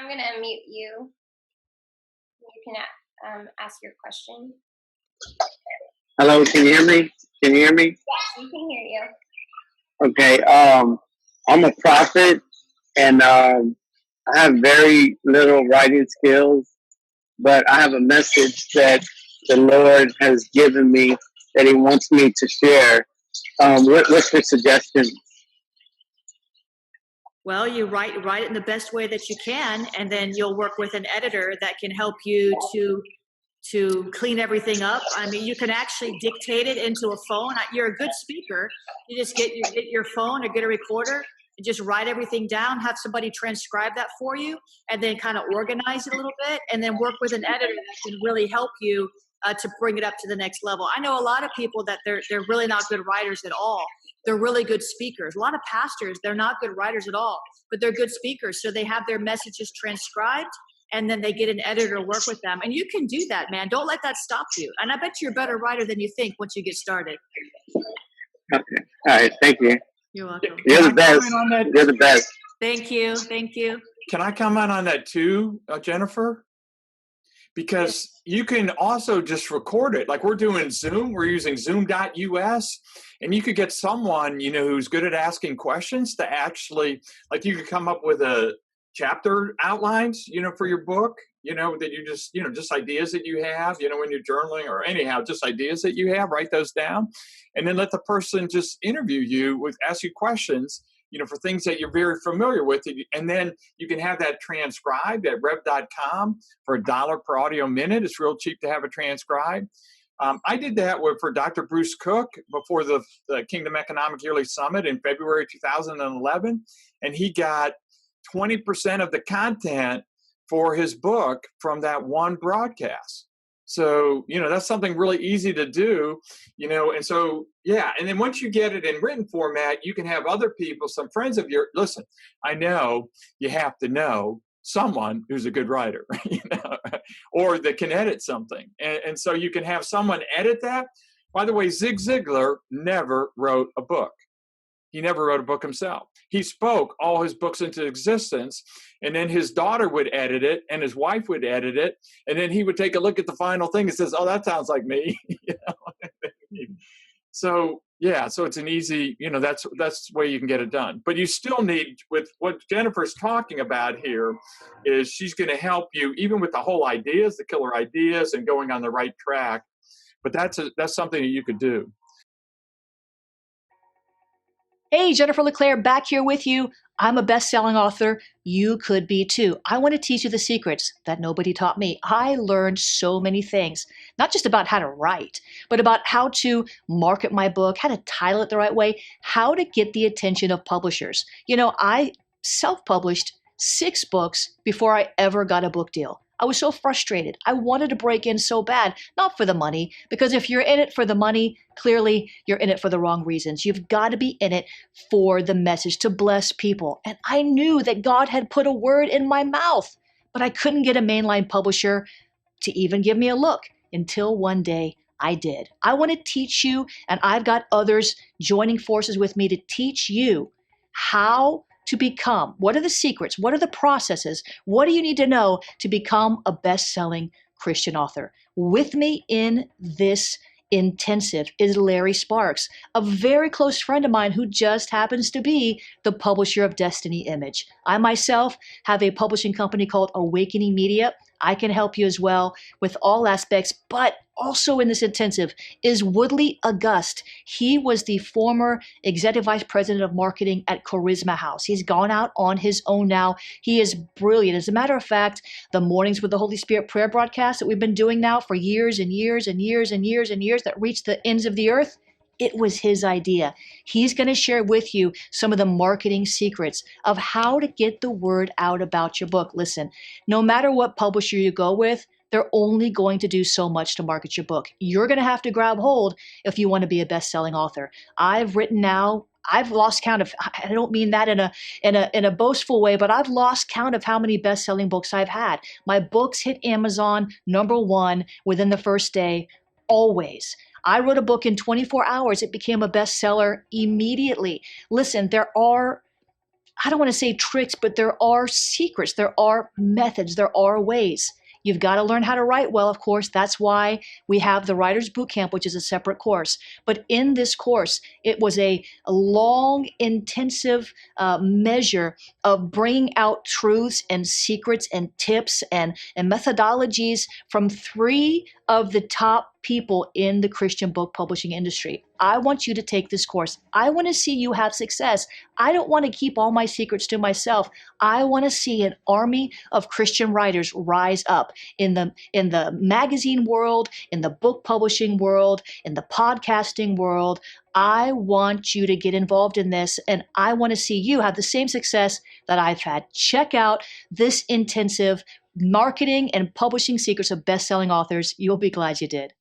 going to unmute you. You can ask your question. Hello, can you hear me? Can you hear me? Yes, we can hear you. Okay, I'm a prophet, and I have very little writing skills, but I have a message that the Lord has given me that He wants me to share. What's your suggestion? Well, you write it in the best way that you can, and then you'll work with an editor that can help you to clean everything up. I mean, you can actually dictate it into a phone. You're a good speaker. You just get your phone or get a recorder and just write everything down, have somebody transcribe that for you, and then kind of organize it a little bit, and then work with an editor that can really help you to bring it up to the next level. I know a lot of people that they're really not good writers at all. They're really good speakers. A lot of pastors, they're not good writers at all, but they're good speakers. So they have their messages transcribed, and then they get an editor to work with them. And you can do that, man. Don't let that stop you. And I bet you're a better writer than you think once you get started. Okay. All right. Thank you. You're welcome. You're the best. You're the best. Thank you. Thank you. Can I comment on that too, Jennifer? Because you can also just record it. Like we're doing Zoom, we're using zoom.us, and you could get someone, who's good at asking questions to actually, like you could come up with a chapter outlines, for your book, that you just ideas that you have, when you're journaling or anyhow, just ideas that you have, write those down, and then let the person just interview you ask you questions, for things that you're very familiar with. And then you can have that transcribed at rev.com for $1 per audio minute. It's real cheap to have it transcribed. I did that for Dr. Bruce Cook before the Kingdom Economic Yearly Summit in February 2011. And he got 20% of the content for his book from that one broadcast. So, that's something really easy to do, and so, yeah. And then once you get it in written format, you can have other people, some friends of yours. Listen, I know you have to know someone who's a good writer, or that can edit something. And so you can have someone edit that. By the way, Zig Ziglar never wrote a book. He never wrote a book himself. He spoke all his books into existence, and then his daughter would edit it, and his wife would edit it, and then he would take a look at the final thing and says, "Oh, that sounds like me." So yeah, so it's an easy, that's the way you can get it done. But you still need, with what Jennifer's talking about here, is she's going to help you even with the whole ideas, the killer ideas, and going on the right track. But that's something that you could do. Hey, Jennifer LeClaire back here with you. I'm a best-selling author. You could be too. I want to teach you the secrets that nobody taught me. I learned so many things, not just about how to write, but about how to market my book, how to title it the right way, how to get the attention of publishers. I self-published 6 books before I ever got a book deal. I was so frustrated. I wanted to break in so bad, not for the money, because if you're in it for the money, clearly you're in it for the wrong reasons. You've got to be in it for the message, to bless people. And I knew that God had put a word in my mouth, but I couldn't get a mainline publisher to even give me a look until one day I did. I want to teach you, and I've got others joining forces with me to teach you how to become. What are the secrets? What are the processes? What do you need to know to become a best-selling Christian author? With me in this intensive is Larry Sparks, a very close friend of mine who just happens to be the publisher of Destiny Image. I myself have a publishing company called Awakening Media. I can help you as well with all aspects, but also in this intensive is Woodley August. He was the former executive vice president of marketing at Charisma House. He's gone out on his own now. He is brilliant. As a matter of fact, the Mornings with the Holy Spirit prayer broadcast that we've been doing now for years and years and years and years and years that reach the ends of the earth, it was his idea. He's going to share with you some of the marketing secrets of how to get the word out about your book. Listen, no matter what publisher you go with, they're only going to do so much to market your book. You're going to have to grab hold if you want to be a best-selling author. I've written now, I've lost count of, I don't mean that in a boastful way, but I've lost count of how many best-selling books I've had. My books hit Amazon #1 within the first day, always. I wrote a book in 24 hours. It became a bestseller immediately. Listen, there are I don't want to say tricks, but there are secrets, there are methods, there are ways. You've got to learn how to write well, of course. That's why we have the Writer's Bootcamp, which is a separate course. But in this course, it was a long, intensive measure of bringing out truths and secrets and tips and methodologies from 3 of the top people in the Christian book publishing industry. I want you to take this course. I want to see you have success. I don't want to keep all my secrets to myself. I want to see an army of Christian writers rise up in the magazine world, in the book publishing world, in the podcasting world. I want you to get involved in this, and I want to see you have the same success that I've had. Check out this intensive Marketing and Publishing Secrets of Best-Selling Authors. You'll be glad you did.